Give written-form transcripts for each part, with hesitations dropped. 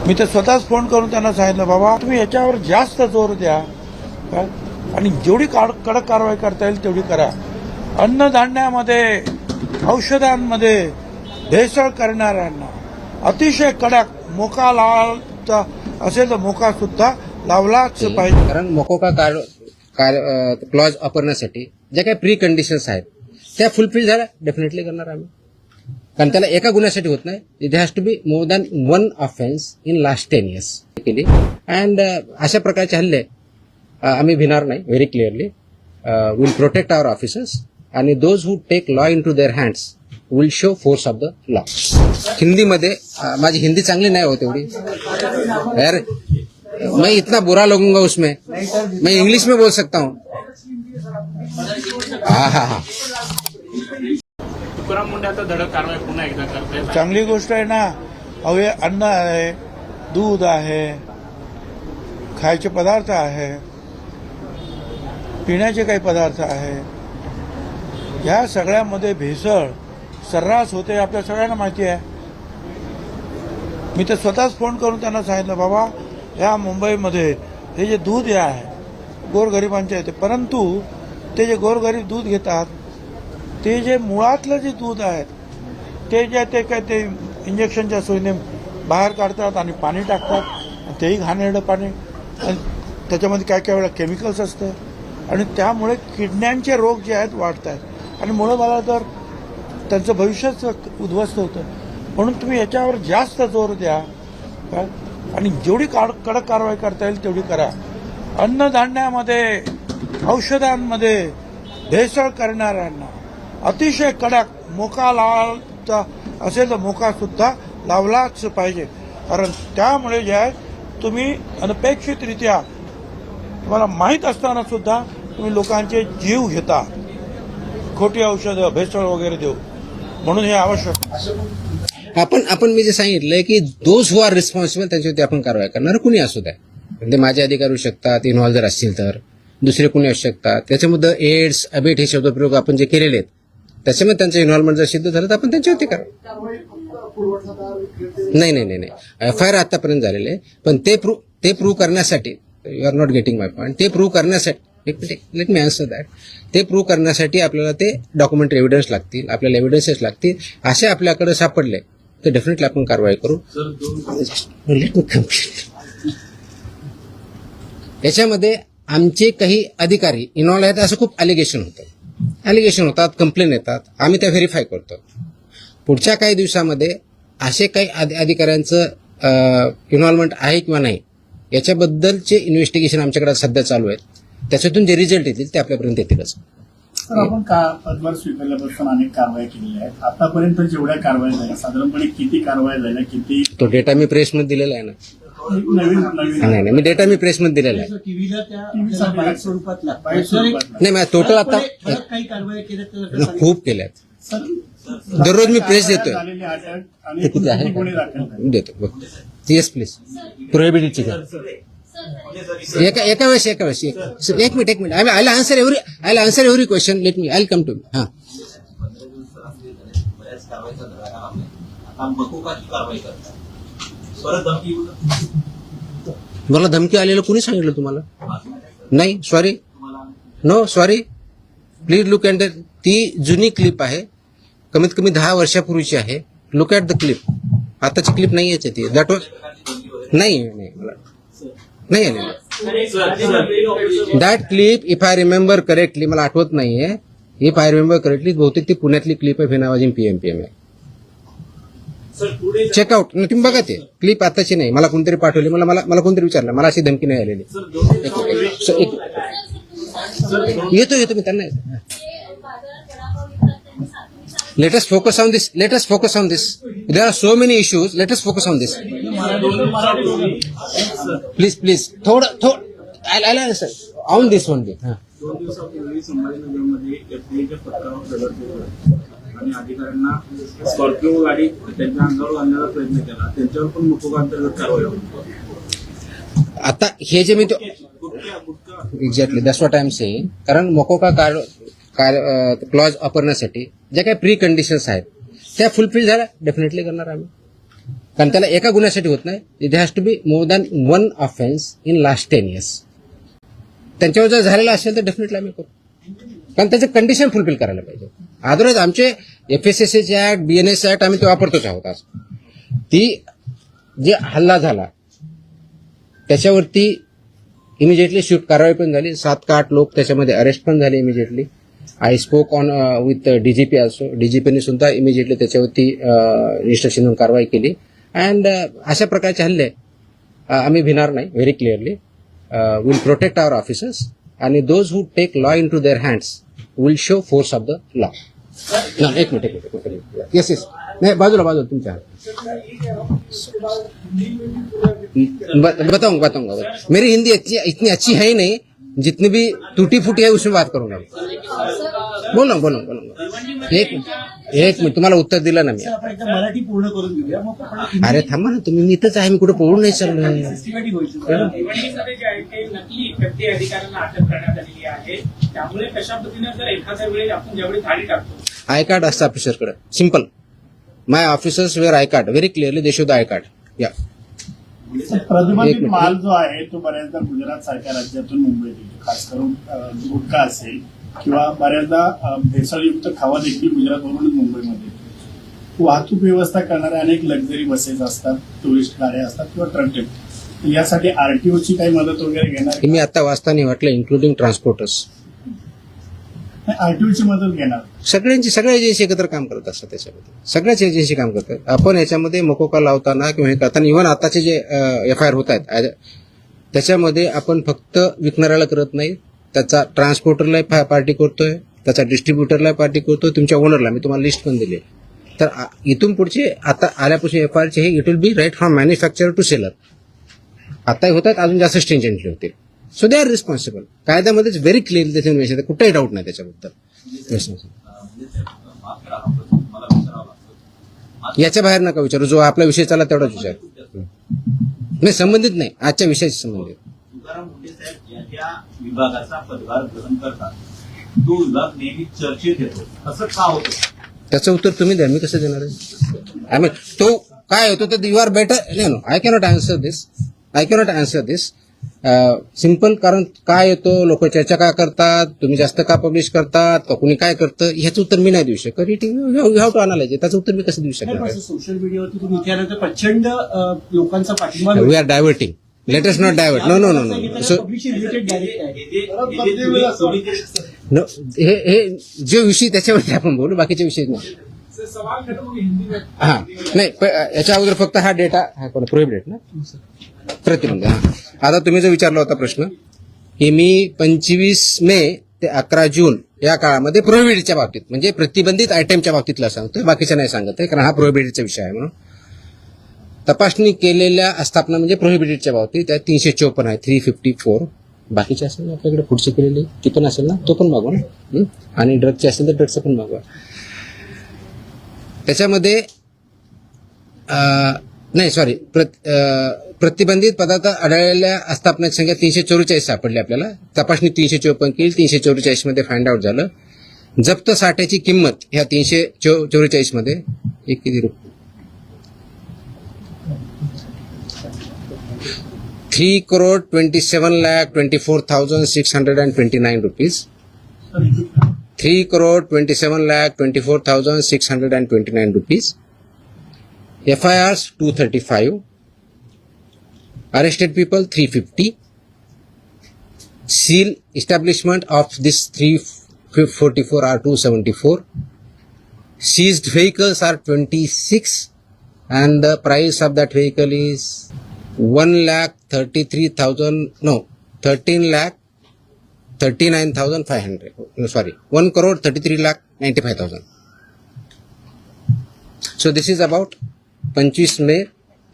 मी तर स्वतःच फोन करून त्यांना सांगितलं, बाबा तुम्ही याच्यावर जास्त जोर द्या काय? आणि जेवढी कडक कारवाई करता येईल तेवढी करा. अन्नधान्यामध्ये, औषधांमध्ये भेसळ करणाऱ्यांना अतिशय कडक मोका लावायचा असेल तर मोका सुद्धा लावलाच पाहिजे. कारण मोकोका क्लॉज वापरण्यासाठी ज्या काही प्री कंडिशन्स आहेत त्या फुलफिल झाल्या डेफिनेटली करणार आम्ही. कारण त्याला एका गुन्ह्यासाठी होत नाही. It has to be more than one offence in last 10 years केली. अँड अशा प्रकारचे हल्ले आम्ही भिणार नाही. Very clearly will protect our officers आणि those who take law into their hands will show force of the law. हिंदीमध्ये माझी हिंदी चांगली नाही होत एवढी यार. मैं इतना बुरा लगूंगा उसमें, मैं इंग्लिश में बोल सकता हूँ. हा तुकाराम मुंडे आता धडक कारवाई पुन्हा एकदा करतायत. चांगली गोष्ट आहे ना. अहो हे अन्न आहे, दूध आहे, खायचे पदार्थ आहे, पिण्याचे काही पदार्थ आहे, या सगळ्यामध्ये भेसळ सर्रास होते आपल्या सगळ्यांना माहिती आहे. मी तर स्वतःच फोन करून त्यांना सांगितलं, बाबा या मुंबईमध्ये हे जे दूध हे आहे गोरगरिबांचे येते, परंतु ते जे गोरगरीब दूध घेतात ते जे मुळातलं जे दूध आहे ते काय ते इंजेक्शनच्या सोयीने बाहेर काढतात आणि पाणी टाकतात. तेही घाणेरडं पाणी आणि त्याच्यामध्ये काय काय वेळा केमिकल्स असतं आणि त्यामुळे किडण्यांचे रोग जे आहेत वाढत आहेत आणि मुळं मला तर त्यांचं भविष्यच उद्ध्वस्त होतं. म्हणून तुम्ही याच्यावर जास्त जोर द्या काय? आणि जेवढी कडक कारवाई करता येईल तेवढी करा. अन्नधान्यामध्ये, औषधांमध्ये भेसळ करणाऱ्यांना अतिशय कडक मोका लावायचा असेल तर मोका सुद्धा लावलाच पाहिजे. कारण त्यामुळे जे आहे तुम्ही अनपेक्षितरित्या तुम्हाला माहीत असताना सुद्धा तुम्ही लोकांचे जीव घेता, खोटी औषधं भेसळ वगैरे देऊ. म्हणून हे आवश्यक. आपण मी जे सांगितलंय की दोज हू आर रिस्पॉन्सिबल त्यांच्यावरती आपण कारवाई करणार. कुणी असू द्या, ते माझे अधिकारी होऊ शकतात, इन्व्हॉल्व जर असतील तर दुसरे कुणी असू शकतात. त्याच्यामध्ये एड्स, अबेट हे शब्दप्रयोग आपण जे केलेले आहेत त्याच्यामध्ये त्यांचं इन्व्हॉल्वमेंट जर सिद्ध झालं तर आपण त्यांच्यावरती करा. नाही FIR आतापर्यंत झालेले आहे. पण ते प्रूव्ह करण्यासाठी, you are not getting my point, ते प्रूव्ह करण्यासाठी लेट मी आन्सर दॅट. ते प्रूव्ह करण्यासाठी आपल्याला ते डॉक्युमेंटरी एव्हिडन्स लागतील, आपल्याला एव्हिडन्सेस लागतील. असे आपल्याकडे सापडले तर डेफिनेटली आपण कारवाई करू. Let me complete. याच्यामध्ये आमचे काही अधिकारी इन्व्हॉल्व आहेत असं खूप अलिगेशन होतात, कंप्लेन येतात. आम्ही त्या व्हेरीफाय करतो. पुढच्या काही दिवसामध्ये असे काही अधिकाऱ्यांचं इन्व्हॉल्वमेंट आहे किंवा नाही याच्याबद्दलचे इन्व्हेस्टिगेशन आमच्याकडे सध्या चालू आहेत. त्याच्यातून जे रिझल्ट येतील ते आपल्यापर्यंत येतीलच. सर, आपण पदभार स्वीकारल्यापासून अनेक कारवाया केलेल्या आहेत. आतापर्यंत जेवढ्या कारवाया झाल्या साधारणपणे किती कारवाया झाल्या, किती? तो डेटा मी प्रेसमध्ये दिलेला आहे ना. नाही मी डेटा मी प्रेसमध्ये दिलेला आहे. नाही माझ्या टोटल आता खूप केल्यात. दररोज मी प्रेस देतोय. किती आहे देतो बघ. Yes please. प्रोहिबिटेडची एका वेळेस एक minute I answer every question. Let me I come to. हा मला धमकी आलेलं कोणी सांगितलं तुम्हाला? नाही sorry, no sorry, please look at the. ती जुनी क्लिप आहे, कमीत कमी 10 वर्षापूर्वीची आहे. Look at the clip. आताची क्लिप नाही याची ती. दॅट वॉज नाही आलेलं that clip. If I remember correctly, मला आठवत नाहीये, इफ आय रिमेंबर करेक्टली बहुतेक ती पुण्यातली क्लिप आहे. फिनावाजीन पीएम आहे. चेकआउट. तुम्ही बघा ते क्लिप आताची नाही. मला कोणतरी पाठवली, मला कोणतरी विचारलं. मला अशी धमकी नाही आलेली. येतो मी त्यांना. Let us focus on this. There are so many issues. Let us focus on this. Please. थोडं I'll answer on this one day. 2 दिवसापूर्वी संभाजीनगरमध्ये एफडीएच्या पथकावर दगड फेकला आणि अधिकाऱ्यांना स्कॉर्पिओ गाडी त्यांच्या अंगावर घालण्याचा प्रयत्न केला. त्यांच्यावर पण मोकोका अंतर्गत कारवाई होती. आता हे जे मी exactly that's what I am saying. कारण मोकोका क्लॉज वापरण्यासाठी ज्या काही प्री कंडिशन्स आहेत त्या फुलफिल झाल्या डेफिनेटली करणार आम्ही. कारण त्याला एका गुन्ह्यासाठी होत नाही. They has to be more than one offence in last 10 years. त्यांच्यावर जर झालेला असेल तर डेफिनेटली आम्ही करू, कारण त्याचे कंडिशन फुलफिल करायला पाहिजे. अदरवाईज आमचे FSSAचे ऍक्ट, BNS ऍक्ट आम्ही ते वापरतोच आहोत. आज ती जे हल्ला झाला त्याच्यावरती इमिजिएटली स्विफ्ट कारवाई पण झाली. 7 का 8 लोक त्याच्यामध्ये अरेस्ट पण झाले immediately. I spoke on with DGP also. DGPने सुद्धा इमिजिएटली त्याच्यावरती रजिस्ट्रेशन म्हणून कारवाई केली. अँड अशा प्रकारचे हल्ले आम्ही भिणार नाही. Very clearly will protect our officers आणि those who take law into their hands will show force of the law. एक मिनिट. Yes yes. नहीं बाजूला तुमच्या बताऊंगा. मेरी हिंदी इतनी अच्छी है ही नहीं, जितनी भी टूटी फूटी है उसमें बात करूंगा. बोलूंगा. एक मिनिट तुम्हाला उत्तर दिलं ना मी. मराठी पूर्ण करून घेऊया मग आपण अरे थांबा ना तुम्ही. मी इथंच आहे, मी कुठे पळून नाही चाललोय. सिस्टमॅटिक व्हायचं. भिवंडीमध्ये जे आहे ते नकली व्यक्ती अधिकाऱ्यांना अटक करण्यात आलेली आहे. त्यामुळे कशा पद्धतीने जर एखाद्या वेळी आपण ज्यावेळी धाडी टाकतो आय कार्ड असतं ऑफिसरकडे. Simple. My officers wear I card. Very clearly they show the I card. या प्रतिबंधित माल जो आहे तो बऱ्याचदा गुजरात सारख्या राज्यातून मुंबईत येतो. खास करून गुटखा असेल किंवा बऱ्याचदा भेसळयुक्त खावा देखील गुजरातवरूनच मुंबईमध्ये येतो. वाहतूक व्यवस्था करणाऱ्या अनेक लक्झरी बसेस असतात, टुरिस्ट गाड्या असतात किंवा ट्रक. यासाठी RTOची काही मदत वगैरे घेणार? मी आता वाचताना वाटलं इन्क्लुडिंग ट्रान्सपोर्टर्स. RTOची मदत घेणार? सगळ्या एजन्सी एकत्र काम करत असतात. त्याच्यामध्ये सगळ्याच एजन्सी काम करतात. आपण याच्यामध्ये मकोका लावताना किंवा हे करताना इव्हन आताचे जे FIR होत आहेत त्याच्यामध्ये आपण फक्त विकणाऱ्याला करत नाही, त्याचा ट्रान्सपोर्टरला पार्टी करतोय, त्याचा डिस्ट्रीब्युटरला पार्टी करतोय, तुमच्या ओनरला. मी तुम्हाला लिस्ट पण दिली. तर इथून पुढचे आता आल्यापासून FIRचे हे it will be right from manufacturer to seller. आताही होत आहेत, अजून जास्त स्ट्रिंजंटली होतील. So they are responsible. कायद्यामध्येच व्हेरी क्लिअरली त्याच्यामध्ये कुठेही डाऊट नाही त्याच्याबद्दल. याच्या बाहेर नका विचारू. जो आपला विषय चालला तेवढाच विचार. नाही संबंधित नाही, आजच्या विषयाशी संबंधित. तुकाराम मुंडे साहेब या विभागाचा पदभार ग्रहण करतात, तो विभाग नेहमी चर्चेत येतो, असं का होतं? त्याचं उत्तर तुम्ही द्या, मी कसं देणार आहे? आय मीन तो काय होतो तर you are better. No I cannot answer this. Simple. कारण काय येतो, लोक चर्चा का करतात, तुम्ही जास्त का पब्लिश करतात, का कुणी काय करतं, ह्याचं उत्तर मी नाही देऊ शकत. You have to analyse. त्याचं उत्तर मी कसं देऊ शकत? सोशल मीडियावरती तुम्ही इतिहासानंतर प्रचंड लोकांचा पाठिंबा. We are diverting. Let us not divert. No. So हे जे विषय त्याच्यावरती आपण बोलू, बाकीचे विषय नाही. हा नाही, याच्या अगोदर फक्त हा डेटा प्रोहिबिटेड ना, प्रतिबंध. आता तुम्ही जो विचारला होता प्रश्न की मी 25 मे ते 11 जून या काळामध्ये प्रोहिबिटेडच्या बाबतीत म्हणजे प्रतिबंधित आयटमच्या बाबतीतला सांगतोय, बाकीच्या नाही सांगत आहे, कारण हा प्रोहिबिटेडचा विषय आहे. म्हणून तपासणी केलेल्या आस्थापना म्हणजे प्रोहिबिटेडच्या बाबतीत त्या 354 आहे, 354. बाकीचे असेल ना आपल्याकडे पुढची केलेली ती पण असेल ना, तो पण मागवा ना. आणि ड्रगचे असेल तर ड्रगचं पण मागवा. त्याच्यामध्ये नाही सॉरी, प्रतिबंधित पदार्थ आढळलेल्या आस्थापनाची संख्या 344 सापडली आपल्याला. तपासणी 354 केली, 344 मध्ये फाइंड आउट झालं. जप्त साठ्याची किंमत ह्या 344 मध्ये एक किती रुपये, 3,27,24,629 rupees. 3,27,24,629 rupees. FIRs 235. Arrested people 350. Seal establishment of this 344 are 274. Seized vehicles are 26 and the price of that vehicle is 13,39,500. Sorry, 1,33,95,000. So this is about 25 मे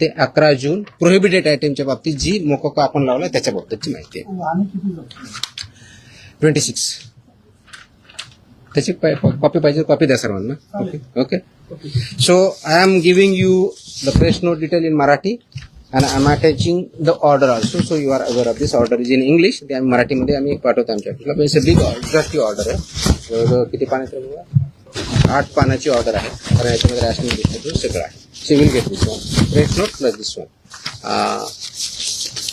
ते 11 जून प्रोहिबिटेड आयटमच्या बाबतीत जी मोकोका आपण लावला त्याच्या बाबतीतची माहिती आहे. 26. त्याची कॉपी पाहिजे, कॉपी द्या सर्वांना. Okay. So I am giving you the press note detail in Marathi and I'm attaching the order also, so you are aware of this. Order is in English. ते मराठीमध्ये आम्ही पाठवतो आमच्या ऑफिसला. It's a big trustee order आहे. किती पाण्यात 8 पानाची ऑर्डर आहे, कारण याच्यामध्ये रॅशनल डिस्ट्रिब्युशन सगळं आहे. Civil get this one, press note plus this one.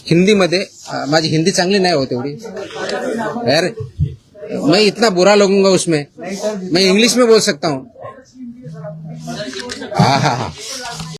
हिंदीमध्ये माझी हिंदी चांगली नाही हो तेवढी यार, मैं इतना बुरा लगूंगा उसमें, मैं इंग्लिश में बोल सकता हूँ. हाँ हाँ हाँ